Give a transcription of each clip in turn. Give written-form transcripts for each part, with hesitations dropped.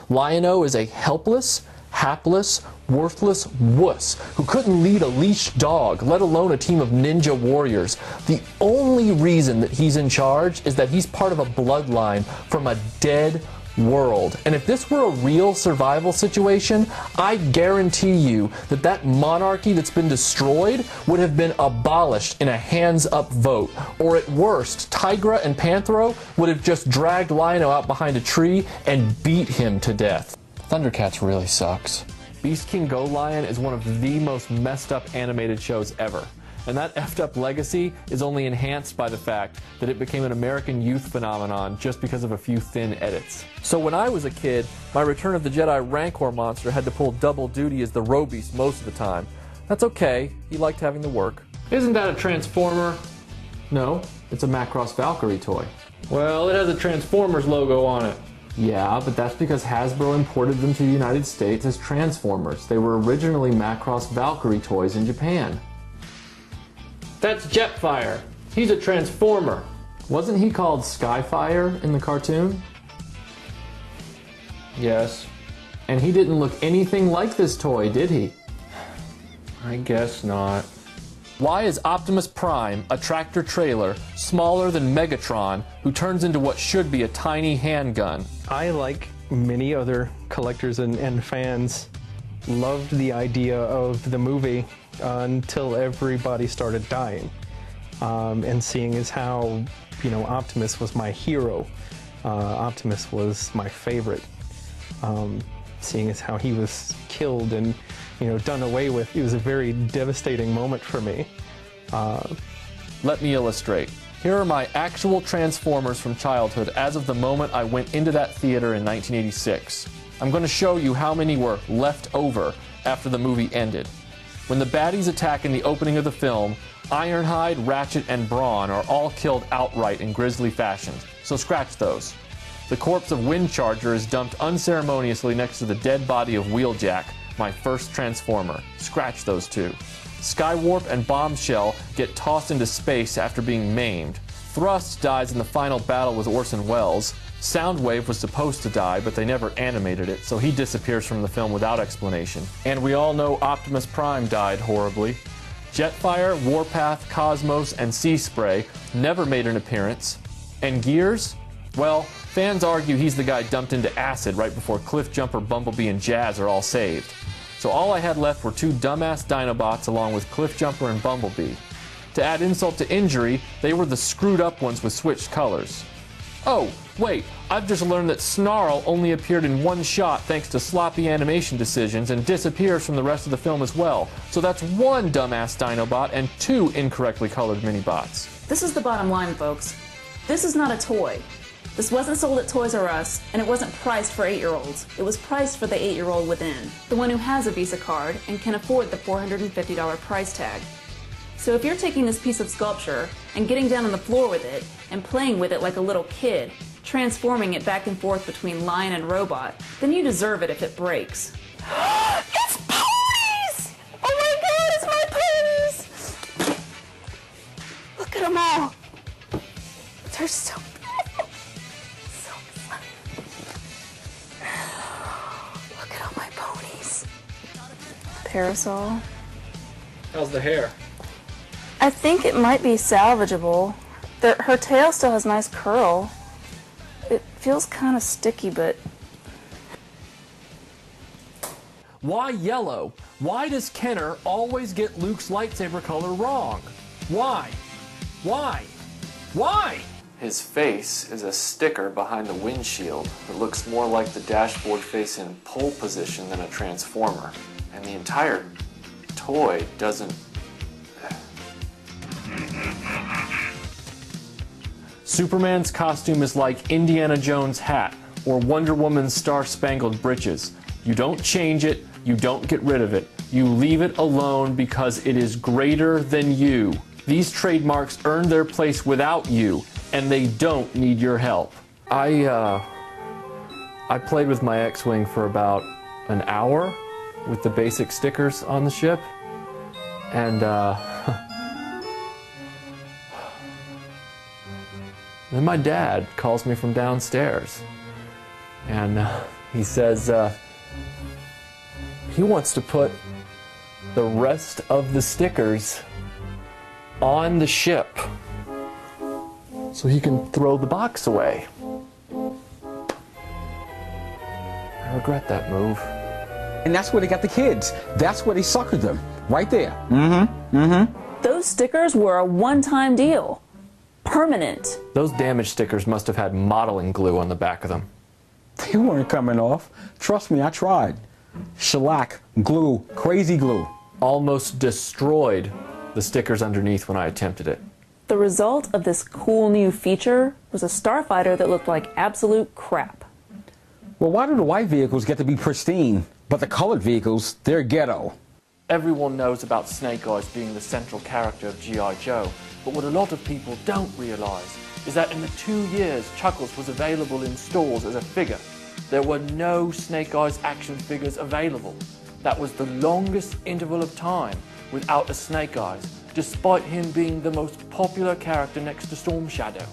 Lion-O is a helpless, hapless, worthless wuss who couldn't lead a leashed dog, let alone a team of ninja warriors. The only reason that he's in charge is that he's part of a bloodline from a dead world. And if this were a real survival situation, I guarantee you that that monarchy that's been destroyed would have been abolished in a hands-up vote. Or at worst, Tigra and Panthro would have just dragged Lion-O out behind a tree and beat him to death. Thundercats really sucks. Beast King Go Lion is one of the most messed up animated shows ever. And that effed up legacy is only enhanced by the fact that it became an American youth phenomenon just because of a few thin edits. So when I was a kid, my Return of the Jedi Rancor monster had to pull double duty as the Robeast most of the time. That's okay, he liked having the work. Isn't that a Transformer? No, it's a Macross Valkyrie toy. Well, it has a Transformers logo on it. Yeah, but that's because Hasbro imported them to the United States as Transformers. They were originally Macross Valkyrie toys in Japan. That's Jetfire. He's a Transformer. Wasn't he called Skyfire in the cartoon? Yes. And he didn't look anything like this toy, did he? I guess not. Why is Optimus Prime, a tractor trailer, smaller than Megatron, who turns into what should be a tiny handgun? I, like many other collectors and fans, loved the idea of the movie until everybody started dying. And seeing as how, you know, Optimus was my hero. Optimus was my favorite. Seeing as how he was killed and, you know, done away with, it was a very devastating moment for me. Let me illustrate. Here are my actual Transformers from childhood as of the moment I went into that theater in 1986. I'm going to show you how many were left over after the movie ended. When the baddies attack in the opening of the film, Ironhide, Ratchet, and Brawn are all killed outright in grisly fashion, so scratch those. The corpse of Windcharger is dumped unceremoniously next to the dead body of Wheeljack, my first Transformer. Scratch those two. Skywarp and Bombshell get tossed into space after being maimed. Thrust dies in the final battle with Orson Welles. Soundwave was supposed to die, but they never animated it, so he disappears from the film without explanation. And we all know Optimus Prime died horribly. Jetfire, Warpath, Cosmos, and Sea Spray never made an appearance. And Gears? Well, fans argue he's the guy dumped into acid right before Cliffjumper, Bumblebee, and Jazz are all saved. So all I had left were two dumbass Dinobots along with Cliffjumper and Bumblebee. To add insult to injury, they were the screwed up ones with switched colors. Oh, wait, I've just learned that Snarl only appeared in one shot thanks to sloppy animation decisions and disappears from the rest of the film as well. So that's one dumbass Dinobot and two incorrectly colored Minibots. This is the bottom line, folks. This is not a toy. This wasn't sold at Toys R Us, and it wasn't priced for 8-year-olds. It was priced for the 8-year-old within, the one who has a Visa card and can afford the $450 price tag. So if you're taking this piece of sculpture and getting down on the floor with it and playing with it like a little kid, transforming it back and forth between lion and robot, then you deserve it if it breaks. It's ponies! Oh my god, it's my ponies! Look at them all. They're so beautiful. So fun. Look at all my ponies. Parasol. How's the hair? I think it might be salvageable. Her tail still has nice curl. It feels kind of sticky, but... Why yellow? Why does Kenner always get Luke's lightsaber color wrong? Why? Why? Why? His face is a sticker behind the windshield that looks more like the dashboard face in pole position than a Transformer. And the entire toy doesn't... Superman's costume is like Indiana Jones' hat or Wonder Woman's star-spangled breeches. You don't change it, you don't get rid of it. You leave it alone because it is greater than you. These trademarks earned their place without you, and they don't need your help. I played with my X-Wing for about an hour with the basic stickers on the ship, and then my dad calls me from downstairs, and He says he wants to put the rest of the stickers on the ship so he can throw the box away. I regret that move. And that's where they got the kids. That's where they suckered them. Right there. Those stickers were a one-time deal. Permanent. Those damaged stickers must have had modeling glue on the back of them. They weren't coming off. Trust me, I tried. Shellac, glue, crazy glue. Almost destroyed the stickers underneath when I attempted it. The result of this cool new feature was a starfighter that looked like absolute crap. Well, why do the white vehicles get to be pristine, but the colored vehicles, they're ghetto? Everyone knows about Snake Eyes being the central character of G.I. Joe, but what a lot of people don't realize is that in the 2 years Chuckles was available in stores as a figure, there were no Snake Eyes action figures available. That was the longest interval of time without a Snake Eyes, despite him being the most popular character next to Storm Shadow.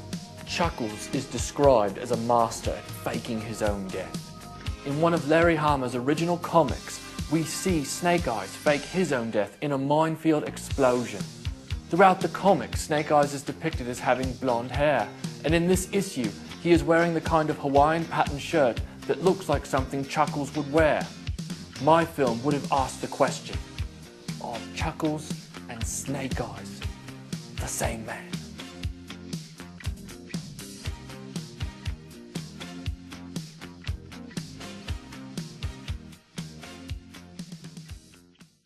Chuckles is described as a master at faking his own death. In one of Larry Hama's original comics, we see Snake Eyes fake his own death in a minefield explosion. Throughout the comic, Snake Eyes is depicted as having blonde hair, and in this issue, he is wearing the kind of Hawaiian patterned shirt that looks like something Chuckles would wear. My film would have asked the question, are Chuckles and Snake Eyes the same man?